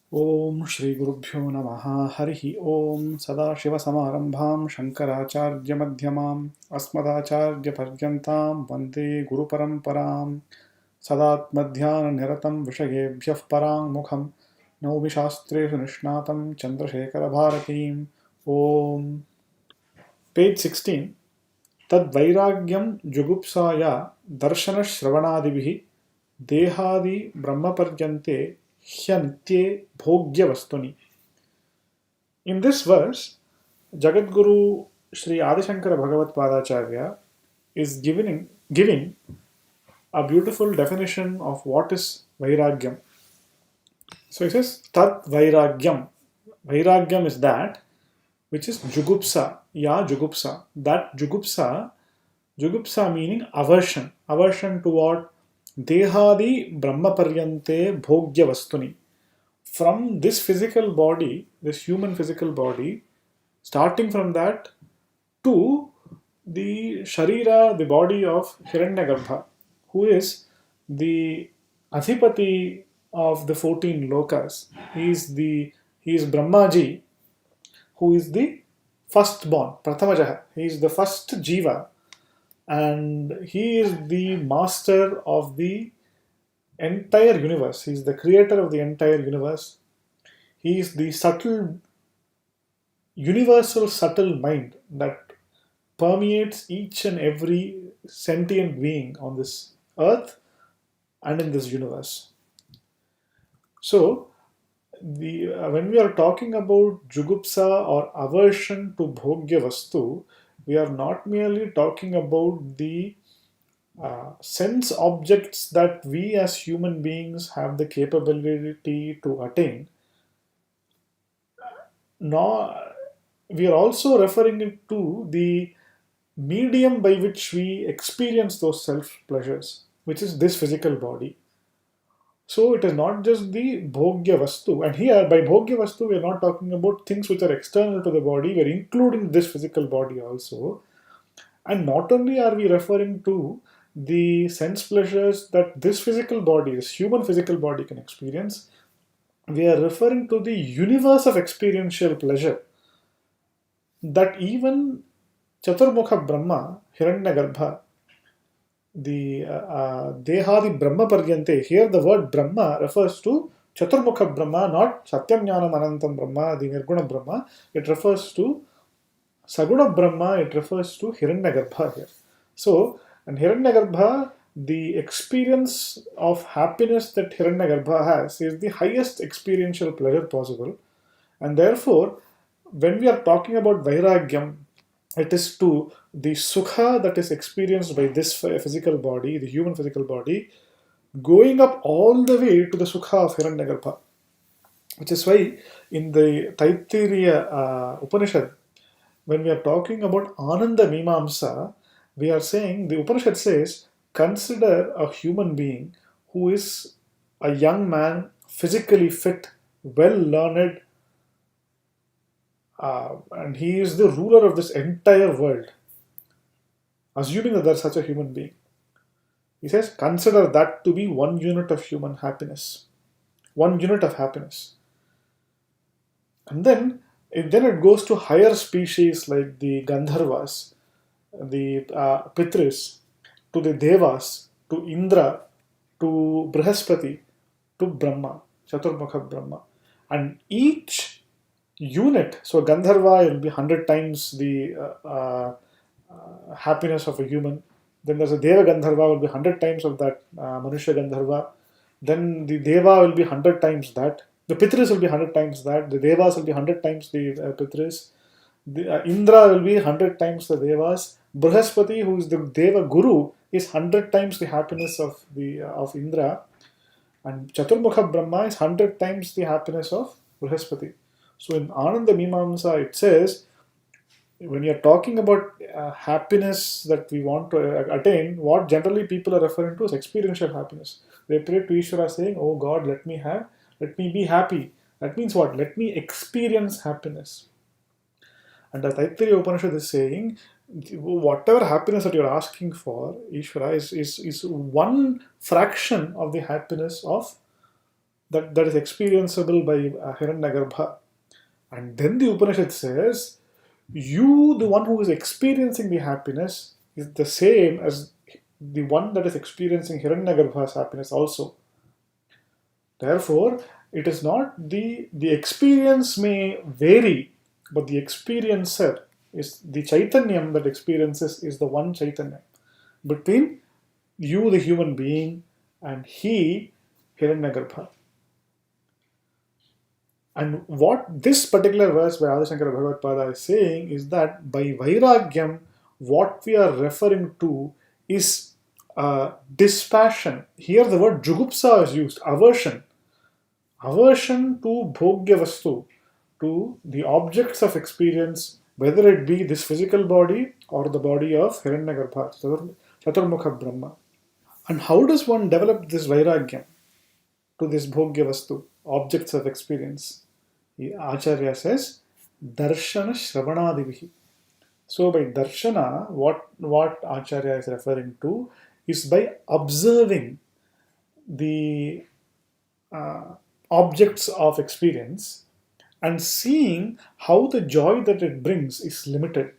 Om Shri Gurubhyo Namaha Harihi Om Sadashivasamarambham Shankaracharya Madhyamam Asmadacharya Paryantam Vande Guru Paramparam Sadatmadhyana Niratam Vishayebhyah Parang Mukham Naumi Shastreshu Nishnatam Chandrasekhara Bharatim Om. Page 16. Tad Vairagyam Jugupsaya Darshana Shravanadibihi Dehadi Brahmaparyante Hyantye Bhogya Vastuni. In this verse, Jagadguru Sri Adi Shankaracharya is giving a beautiful definition of what is Vairagyam. So he says, Tat Vairagyam. Vairagyam is that which is Jugupsa. Ya Jugupsa. That Jugupsa meaning aversion. Aversion to what? Dehadi Brahmaparyante Bhogya Vastuni. From this physical body, this human physical body, starting from that to the Sharira, the body of Hiranyagarbha, who is the Adhipati of the 14 lokas. He is Brahmaji, who is the firstborn, Prathamajaha. He is the first Jiva, and he is the master of the entire universe. He is the creator of the entire universe. He is the universal subtle mind that permeates each and every sentient being on this earth and in this universe. So, when we are talking about jugupsa or aversion to bhogya vastu, we are not merely talking about the sense objects that we as human beings have the capability to attain. Nor we are also referring it to the medium by which we experience those self pleasures, which is this physical body. So it is not just the bhogya vastu, and here by bhogya vastu we are not talking about things which are external to the body, we are including this physical body also. And not only are we referring to the sense pleasures that this physical body, this human physical body can experience, we are referring to the universe of experiential pleasure that even Chaturmukha Brahma, Hiranyagarbha, the Dehadi Brahma Paryante, here the word Brahma refers to Chaturmukha Brahma, not Satyam Jnanam Anantam Brahma, the Nirguna Brahma. It refers to Saguna Brahma, it refers to Hiranyagarbha here. So, and Hiranyagarbha, the experience of happiness that Hiranyagarbha has is the highest experiential pleasure possible. And therefore, when we are talking about Vairagyam, it is to the sukha that is experienced by this physical body, the human physical body, going up all the way to the sukha of Hiranyagarbha. Which is why in the Taittiriya Upanishad, when we are talking about Ananda Mimamsa, we are saying, the Upanishad says, consider a human being who is a young man, physically fit, well learned, and he is the ruler of this entire world. Assuming that there's such a human being. He says, consider that to be 1 unit of human happiness. 1 unit of happiness. And then it goes to higher species like the Gandharvas, the Pitris, to the Devas, to Indra, to Brihaspati, to Brahma, Chaturmukha Brahma. And each unit, so Gandharva will be 100 times the happiness of a human. Then there's a Deva Gandharva will be 100 times of that Manusha Gandharva. Then the Deva will be 100 times that. The Pitris will be 100 times that. The Devas will be 100 times the Pitris. The, Indra will be 100 times the Devas. Brihaspati, who is the Deva Guru, is 100 times the happiness of Indra. And Chaturmukha Brahma is 100 times the happiness of Brihaspati. So in Ananda Mimamsa it says, when you're talking about happiness that we want to attain, what generally people are referring to is experiential happiness. They pray to Ishvara saying, oh God, let me be happy. That means what? Let me experience happiness. And the Taittiriya Upanishad is saying, whatever happiness that you're asking for, Ishvara, is one fraction of the happiness of that is experienceable by Hiranyagarbha. And then the Upanishad says, you, the one who is experiencing the happiness, is the same as the one that is experiencing Hiranyagarbha's happiness also. Therefore, it is not the experience may vary, but the experiencer is the Chaitanyam that experiences is the one Chaitanya between you, the human being, and he, Hiranyagarbha. And what this particular verse by Adi Shankaracharya is saying is that by Vairagyam, what we are referring to is dispassion. Here the word Jugupsa is used, aversion. Aversion to Bhogya Vastu, to the objects of experience, whether it be this physical body or the body of Hiranyagarbha, Chaturmukha Brahma. And how does one develop this Vairagyam to this Bhogya Vastu, objects of experience? Acharya says, Darshana Shravanadivihi. So by Darshana, what Acharya is referring to is by observing the objects of experience and seeing how the joy that it brings is limited.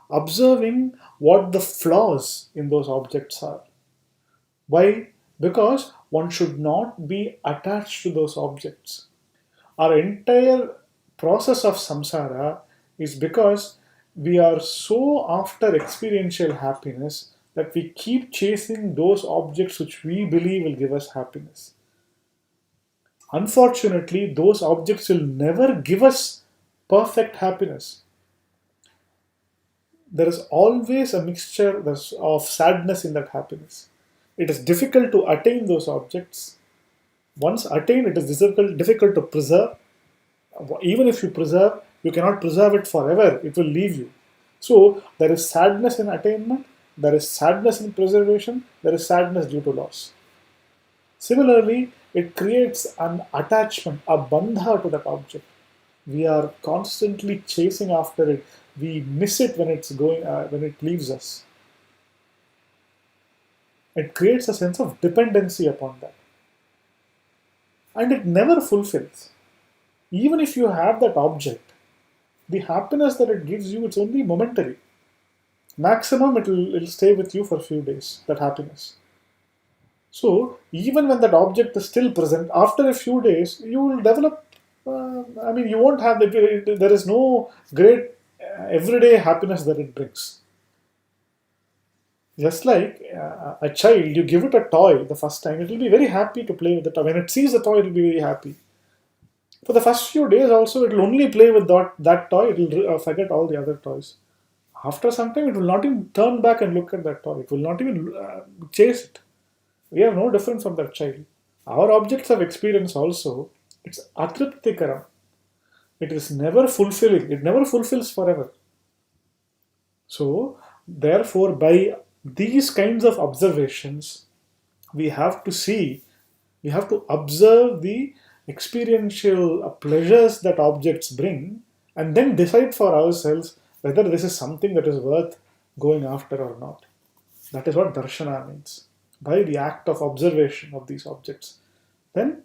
Observing what the flaws in those objects are. Why? Because one should not be attached to those objects. Our entire process of samsara is because we are so after experiential happiness that we keep chasing those objects which we believe will give us happiness. Unfortunately, those objects will never give us perfect happiness. There is always a mixture of sadness in that happiness. It is difficult to attain those objects. Once attained, it is difficult to preserve. Even if you preserve, you cannot preserve it forever. It will leave you. So there is sadness in attainment, there is sadness in preservation, there is sadness due to loss. Similarly, it creates an attachment, a bandha to that object. We are constantly chasing after it. We miss it when when it leaves us. It creates a sense of dependency upon that. And it never fulfills. Even if you have that object, the happiness that it gives you, it's only momentary. Maximum, it'll stay with you for a few days, that happiness. So, even when that object is still present, after a few days, you will develop, you won't have, there is no great everyday happiness that it brings. Just like a child, you give it a toy the first time, it will be very happy to play with the toy. When it sees the toy, it will be very happy. For the first few days also, it will only play with that toy, it will forget all the other toys. After some time, it will not even turn back and look at that toy. It will not even chase it. We are no different from that child. Our objects of experience also, it's atriptikaram. It is never fulfilling. It never fulfills forever. So, therefore, by these kinds of observations, we have to observe the experiential pleasures that objects bring and then decide for ourselves whether this is something that is worth going after or not. That is what darshana means. By the act of observation of these objects. Then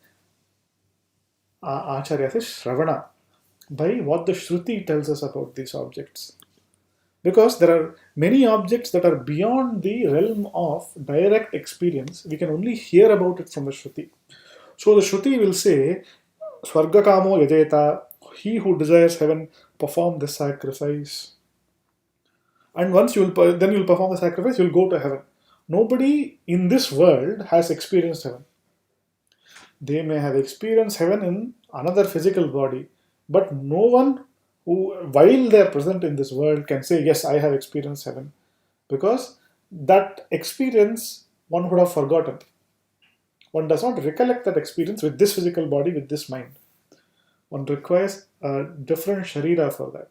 Acharya says Shravana, by what the Shruti tells us about these objects. Because there are many objects that are beyond the realm of direct experience. We can only hear about it from the Shruti. So the Shruti will say, Swargakamo yajeta, he who desires heaven, perform this sacrifice. And once you will perform the sacrifice, you will go to heaven. Nobody in this world has experienced heaven. They may have experienced heaven in another physical body, but no one who, while they are present in this world, can say, yes, I have experienced heaven. Because that experience one would have forgotten. One does not recollect that experience with this physical body, with this mind. One requires a different sharira for that.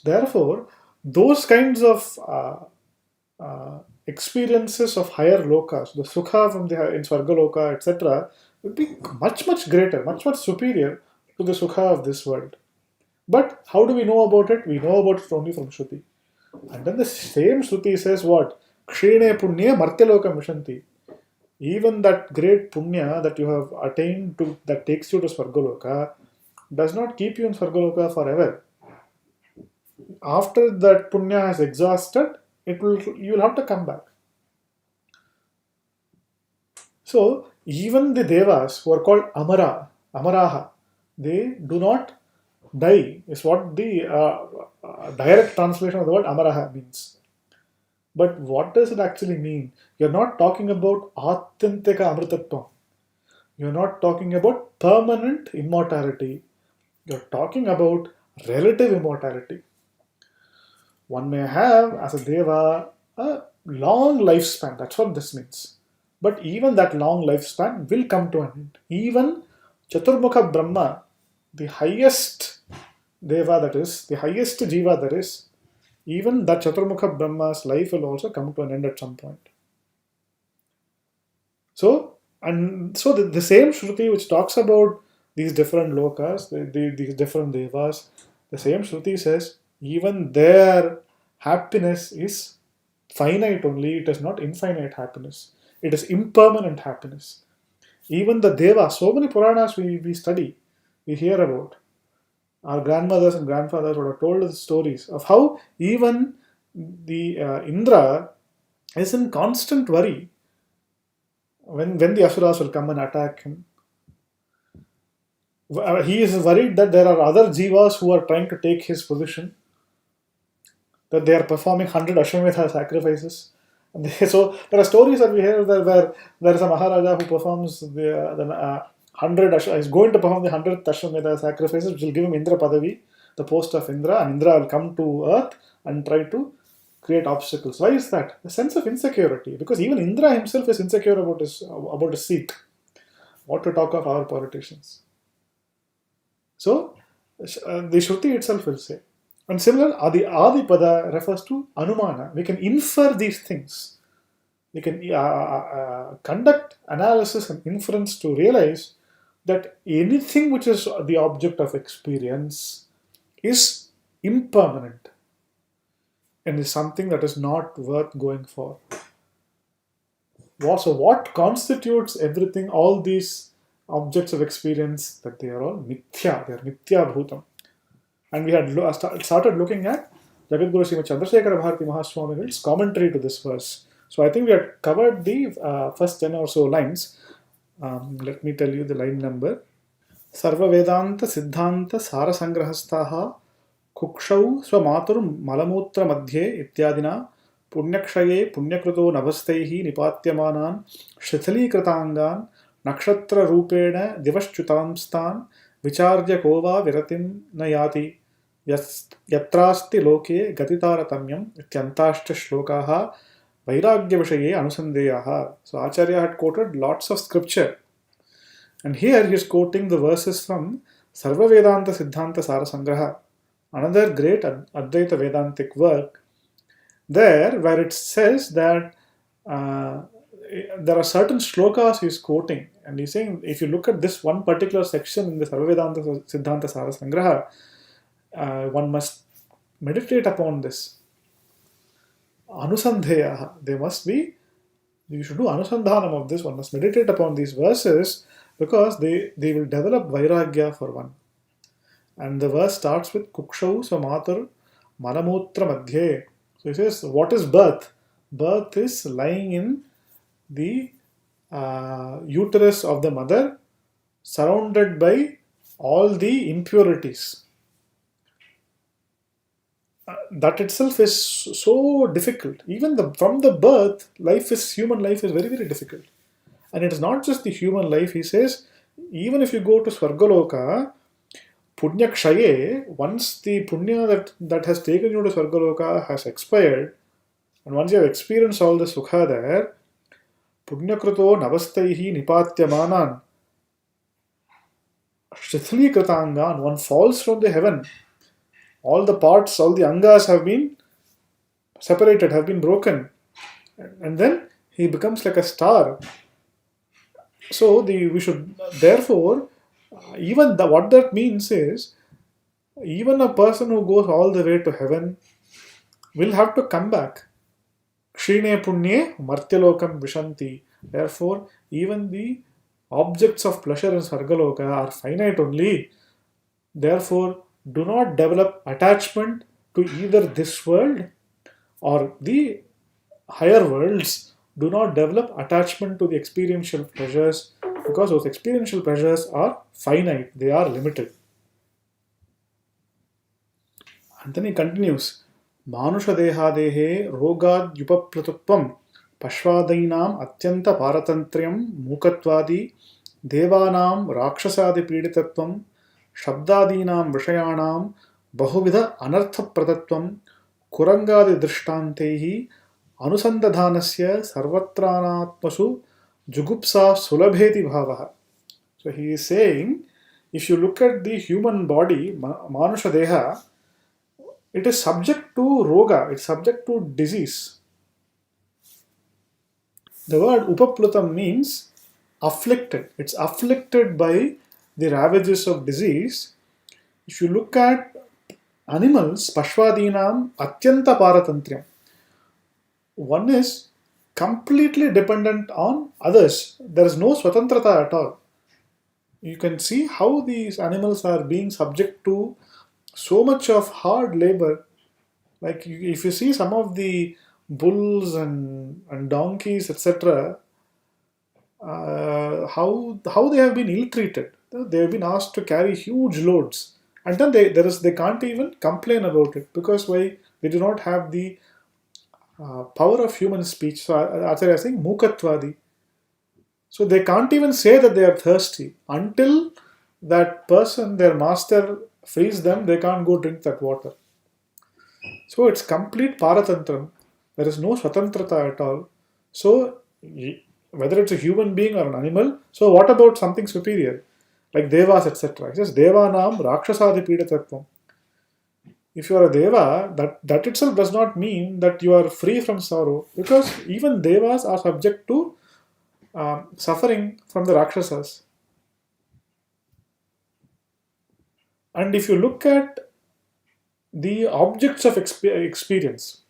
Therefore, those kinds of experiences of higher lokas, the sukha from in Swargaloka, etc., would be much, much greater, much, much superior to the sukha of this world. But how do we know about it? We know about it only from Shruti. And then the same Shruti says what? Kshene punye martyaloka mishanti. Even that great punya that you have attained to, that takes you to Svargaloka, does not keep you in Svargaloka forever. After that punya has exhausted, you will have to come back. So even the devas who are called amaraha, they do not die. Is what the direct translation of the word amaraha means. But what does it actually mean? You're not talking about atyantika amritatvam. You're not talking about permanent immortality. You're talking about relative immortality. One may have, as a deva, a long lifespan. That's what this means. But even that long lifespan will come to an end. Even Chaturmukha Brahma, the highest deva that is, the highest jiva that is, even that Chaturmukha Brahma's life will also come to an end at some point. So, the same Shruti which talks about these different lokas, these different devas, the same Shruti says even their happiness is finite only, it is not infinite happiness. It is impermanent happiness. Even the devas, so many Puranas we study, we hear about. Our grandmothers and grandfathers would have told us stories of how even the Indra is in constant worry when the Asuras will come and attack him. He is worried that there are other jivas who are trying to take his position, that they are performing 100 Ashwamedha sacrifices. So there are stories that we hear where there is a Maharaja who performs the 100 is going to perform the 100th Ashwamedha sacrifices, which will give him Indra Padavi, the post of Indra, and Indra will come to earth and try to create obstacles. Why is that? The sense of insecurity, because even Indra himself is insecure about his seat. What to talk of our politicians? So the Shruti itself will say. And similar, Adipada refers to Anumana. We can infer these things. We can conduct analysis and inference to realize that anything which is the object of experience is impermanent and is something that is not worth going for. So what constitutes everything, all these objects of experience, that they are all mithya, they are mithya bhutam. And we had started looking at Jagadguru Srimad Chandrasekhara Bharati Mahaswami's commentary to this verse. So I think we had covered the first 10 or so lines. Let me tell you the line number. Sarva Vedanta Siddhanta Sarasangrahastaha Kukshau Swamatur Malamutra Madhye Ityadina Punyakshaye Punyakruto Navastaihi Nipatyamanan Shithali Kritangan Nakshatra Rupena Divashchutamstan Vicharya Kova Viratim Nayati Yatrasti Loke Gatitaratamyam Ityantashta Shlokaha Vairagya Vishaye Anusandeyaha. So Acharya had quoted lots of scripture. And here he is quoting the verses from Sarva Vedanta Siddhanta Sarasangraha, another great Advaita Vedantic work, there where it says that there are certain shlokas he is quoting, and he's saying if you look at this one particular section in the Sarva Vedanta Siddhanta Sarasangraha, one must meditate upon this. Anusandheya, you should do anusandhanam of this, one must meditate upon these verses because they will develop vairagya for one. And the verse starts with Kukshau Swamatur Malamutra Madhye. So he says, what is birth? Birth is lying in the uterus of the mother, surrounded by all the impurities. That itself is so difficult. Even from the birth, human life is very, very difficult. And it is not just the human life, he says, even if you go to Svargaloka, Punya Kshaye, once the Punya that has taken you to Svargaloka has expired, and once you have experienced all the Sukha there, Punya Kruto Navastaihi Nipatyamanan Shithli Kritangan, one falls from the heaven. All the parts, all the angas have been separated, have been broken. And then he becomes like a star. So we should, therefore, what that means is, even a person who goes all the way to heaven will have to come back. Kshine punye martyalokam vishanti. Therefore, even the objects of pleasure in Sargaloka are finite only. Therefore, do not develop attachment to either this world or the higher worlds. Do not develop attachment to the experiential pleasures, because those experiential pleasures are finite, they are limited. And then he continues, Manusha dehadehe rogad yupaplututvam pashvadainam atyanta paratantriyam mukatvadi devanam rakshasadi piditattvam shabdadinam vishayanam bahuvida anarthapradatvam kurangadi drishtantehi anusandadhanasya sarvatranatmasu jugupsa sulabheti bhavaha. So he is saying, if you look at the human body, Manusha Deha, it is subject to roga, it's subject to disease. The word upaplutam means afflicted. It's afflicted by the ravages of disease. If you look at animals, pashvadinam atyanta paratantriyam, one is completely dependent on others. There is no swatantrata at all. You can see how these animals are being subject to so much of hard labor. Like if you see some of the bulls and donkeys, etc., how they have been ill-treated. They have been asked to carry huge loads, and then they can't even complain about it, because why? They do not have the power of human speech. So Acharya is saying mukatvadi. So they can't even say that they are thirsty until that person, their master, frees them. They can't go drink that water. So it's complete paratantram. There is no swatantrata at all. So whether it's a human being or an animal, so what about something superior, like devas, etc.? It says devanam rakshasadi pidatatvam. If you are a deva, that itself does not mean that you are free from sorrow, because even devas are subject to suffering from the rakshasas. And if you look at the objects of experience,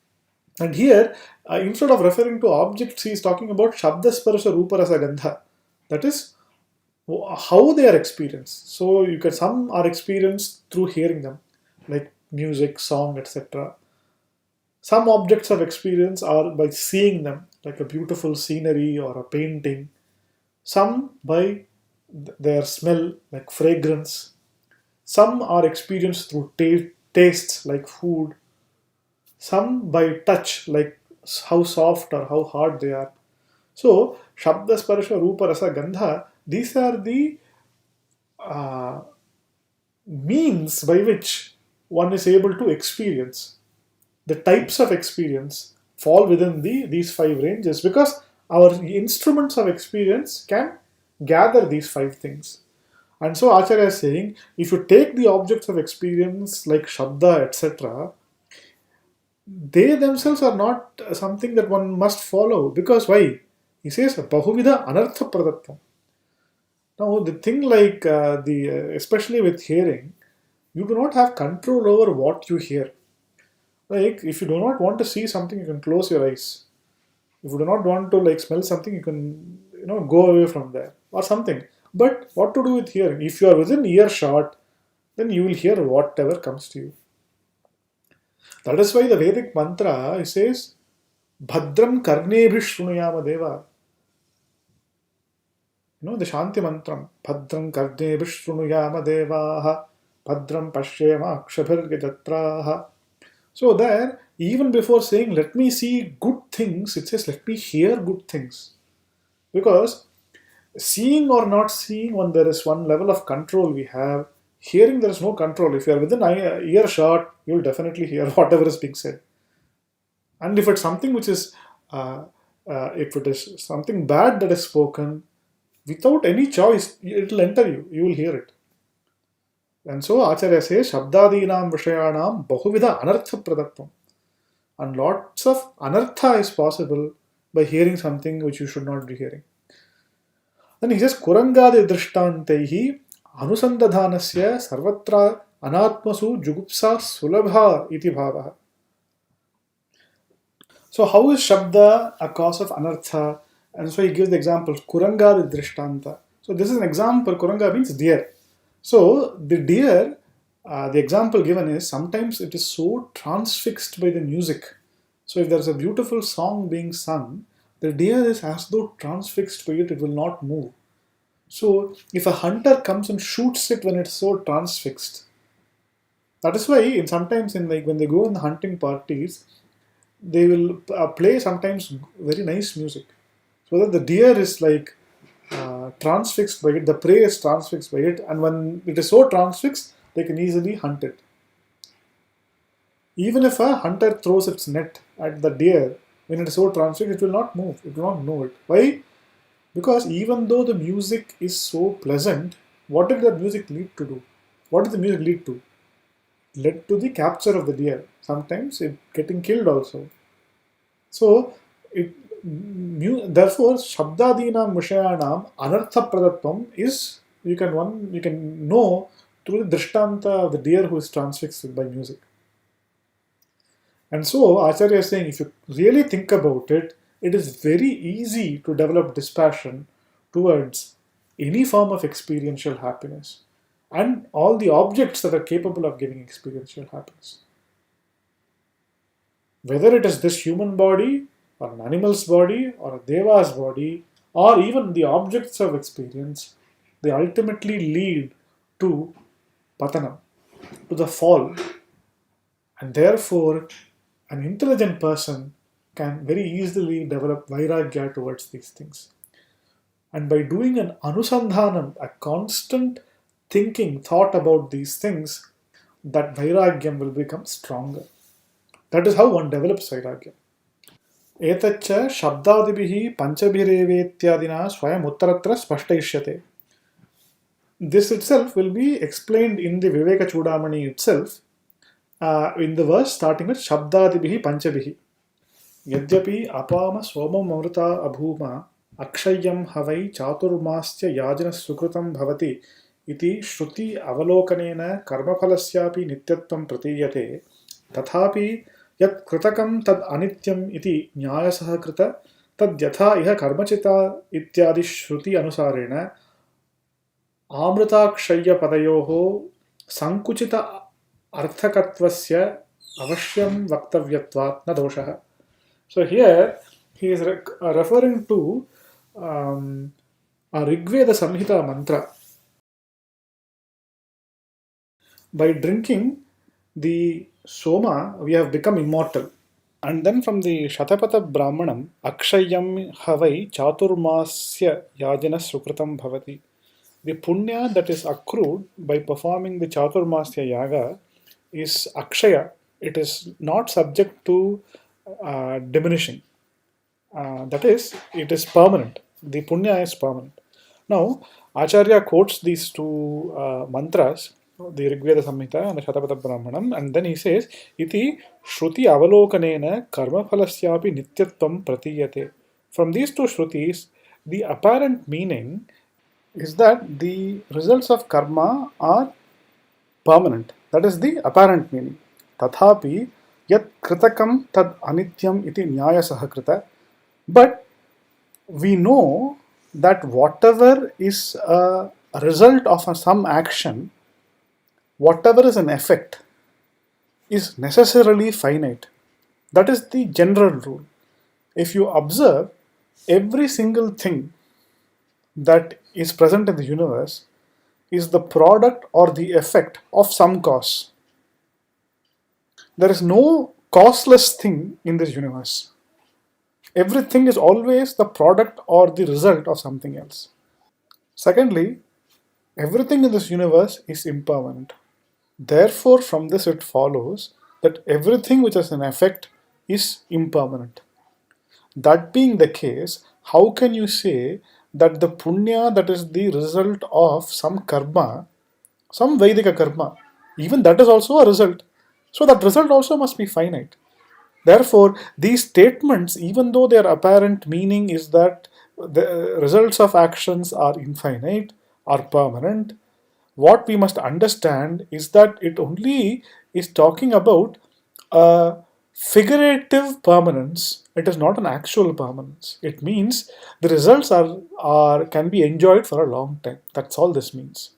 and here instead of referring to objects, he is talking about shabda sparsha rupa rasa gandha, that is how they are experienced. So you can, some are experienced through hearing them, like music, song, etc. Some objects of experience are by seeing them, like a beautiful scenery or a painting. Some by their smell, like fragrance. Some are experienced through tastes, like food. Some by touch, like how soft or how hard they are. So, Shabda, Sparsha, Rupa, Rasa, Gandha, these are the means by which one is able to experience. The types of experience fall within these five ranges, because our instruments of experience can gather these five things. And so Acharya is saying, if you take the objects of experience like Shabda, etc., they themselves are not something that one must follow. Because why? He says, Bahuvida anartha pradatvam. Now, the thing like, especially with hearing, you do not have control over what you hear. Like, if you do not want to see something, you can close your eyes. If you do not want to smell something, you can go away from there or something. But what to do with hearing? If you are within earshot, then you will hear whatever comes to you. That is why the Vedic mantra, it says, Bhadram karnebhi shrunuyama deva. The Shanti mantram. Bhadram karnebhi shrunuyama devaha. Bhadram pashyema akshabhirgajatraha. So there, even before saying, let me see good things, it says, let me hear good things. Because seeing or not seeing, when there is one level of control we have, hearing there is no control. If you are within earshot, you will definitely hear whatever is being said. And if it's something which is, if it is something bad that is spoken, without any choice, it will enter you. You will hear it. And so Acharya says, Shabdadinam Vishayanam Bahuvida Anartha Pradatvam. And lots of anartha is possible by hearing something which you should not be hearing. Then he says, Kurangadi Drishtantehi Anusandadhanasya Sarvatra Anatmasu Jugupsa Sulabha iti bhavaha. So how is Shabda a cause of anartha And so he gives the example, Kuranga Drishtanta. So this is an example, Kuranga means deer. So the deer, the example given is sometimes it is so transfixed by the music. So if there's a beautiful song being sung, the deer is as though transfixed by it, it will not move. So if a hunter comes and shoots it when it's so transfixed, that is why in sometimes in like when they go in the hunting parties, they will play sometimes very nice music, so that the deer is like transfixed by it, the prey is transfixed by it, and when it is so transfixed, they can easily hunt it. Even if a hunter throws its net at the deer, when it is so transfixed, it will not move, it will not know it. Why? Because even though the music is so pleasant, what did that music lead to do? What did the music lead to? Led to the capture of the deer. Sometimes it getting killed also. So, therefore, Shabdadinam Mushayanam Anartha Pradatvam is you can know through the Drishtanta of the deer who is transfixed by music. And so Acharya is saying if you really think about it, it is very easy to develop dispassion towards any form of experiential happiness and all the objects that are capable of giving experiential happiness. Whether it is this human body, or an animal's body, or a deva's body, or even the objects of experience, they ultimately lead to patanam, to the fall. And therefore, an intelligent person can very easily develop vairagya towards these things. And by doing an anusandhanam, a constant thinking, thought about these things, that vairagyam will become stronger. That is how one develops vairagya. एतच्च शब्दादिभिः पञ्चभिरेवेत्यादिना Swayam उत्तरत्र स्पष्टयिष्यते. This itself will be explained in the Vivekachudamani itself, in the verse starting with Shabdadibihi Panchabhihi. Yadyapi apama somam amrita abhuma akshayam havai chaturmasya yajana sukrutam bhavati iti shruti avalokanena karmaphalasyapi nityatvam pratiyate tathapi yat kritakam tad anityam iti nyayasah krita tad yatha iha karmachita ityadi shruti anusarena amritakshaya padayoho sankuchita arthakatvasya avashyam vaktavyatvat na doshah. So here he is referring to a Rigveda Samhita mantra. By drinking the soma, we have become immortal. And then from the Shatapatha Brahmanam, Akshayam Havai Chaturmasya Yajana Sukritam Bhavati. The punya that is accrued by performing the Chaturmasya Yaga is Akshaya. It is not subject to diminishing. That is, it is permanent. The punya is permanent. Now, Acharya quotes these two mantras, the Rigveda Samhita and the Shatapatha Brahmanam, and then he says, Iti Shruti Avalokanena Karma Phalasyapi Nityatvam Pratiyate. From these two Shrutis, the apparent meaning is that the results of karma are permanent. That is the apparent meaning. Tathapi yat kritakam tad anityam iti nyaya sahakrita. But we know that whatever is a result of some action, whatever is an effect, is necessarily finite. That is the general rule. If you observe, every single thing that is present in the universe is the product or the effect of some cause. There is no causeless thing in this universe. Everything is always the product or the result of something else. Secondly, everything in this universe is impermanent. Therefore, from this it follows that everything which has an effect is impermanent. That being the case, how can you say that the punya that is the result of some karma, some Vedika karma, even that is also a result. So that result also must be finite. Therefore, these statements, even though their apparent meaning is that the results of actions are infinite, are permanent, what we must understand is that it only is talking about a figurative permanence. It is not an actual permanence. It means the results are can be enjoyed for a long time. That's all this means.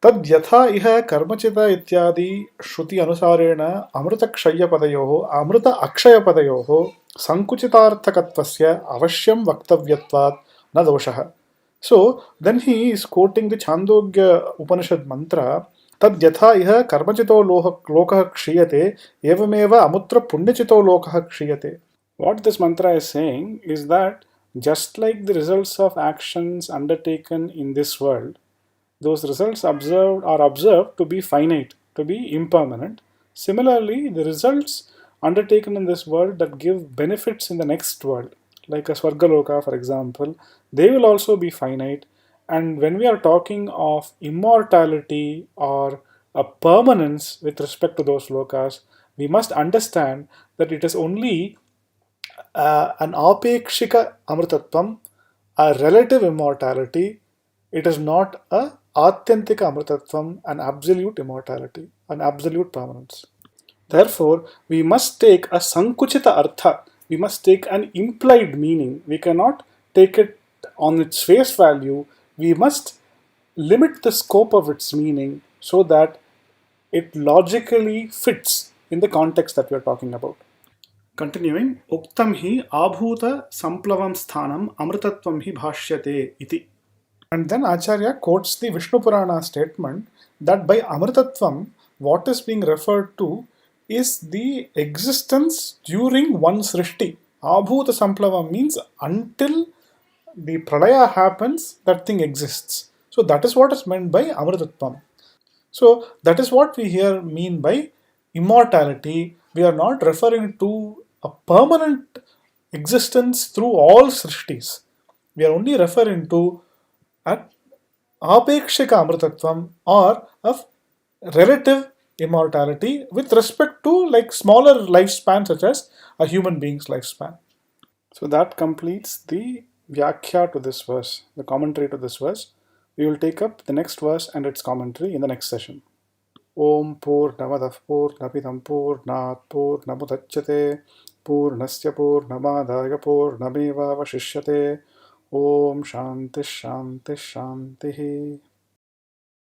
तद् यथा इह कर्मचित इत्यादि श्रुति अनुसारेण अमृतक्षयपदयोः अमृत अक्षयपदयोः सङ्कुचितार्थकत्वस्य अवश्यं वक्तव्यत्वात् न दोषः. So then he is quoting the Chandogya Upanishad mantra तद् यथा इह कर्मचितो लोकः क्षीयते एवमेव अमुत्र पुण्यचितो लोकः क्षीयते. What this mantra is saying is that just like the results of actions undertaken in this world, those results are observed to be finite, to be impermanent. Similarly, the results undertaken in this world that give benefits in the next world, like a Swargaloka, for example, they will also be finite. And when we are talking of immortality or a permanence with respect to those lokas, we must understand that it is only an apekshika amritatvam, a relative immortality. It is not a atyantika amritatvam, an absolute immortality, an absolute permanence. Therefore, we must take a sankuchita artha. We must take an implied meaning. We cannot take it on its face value. We must limit the scope of its meaning so that it logically fits in the context that we are talking about. Continuing, Uktam hi abhuta samplavam sthanam amritatvam hi bhashyate iti. And then Acharya quotes the Vishnu Purana statement that by amritatvam, what is being referred to is the existence during one srishti. Abhuta samplavam means until the pralaya happens, that thing exists. So that is what is meant by amritatvam. So that is what we here mean by immortality. We are not referring to a permanent existence through all srishtis. We are only referring to a apekshika amritatvam or of relative immortality with respect to like smaller lifespan such as a human being's lifespan. So that completes the vyakhya to this verse, the commentary to this verse. We will take up the next verse and its commentary in the next session. Om Purnamadav Purnamidam Purnat Purnamudachyate Purnasya Purnamadaya Purnameva Vashishyate. Om Shanti Shanti Shanti.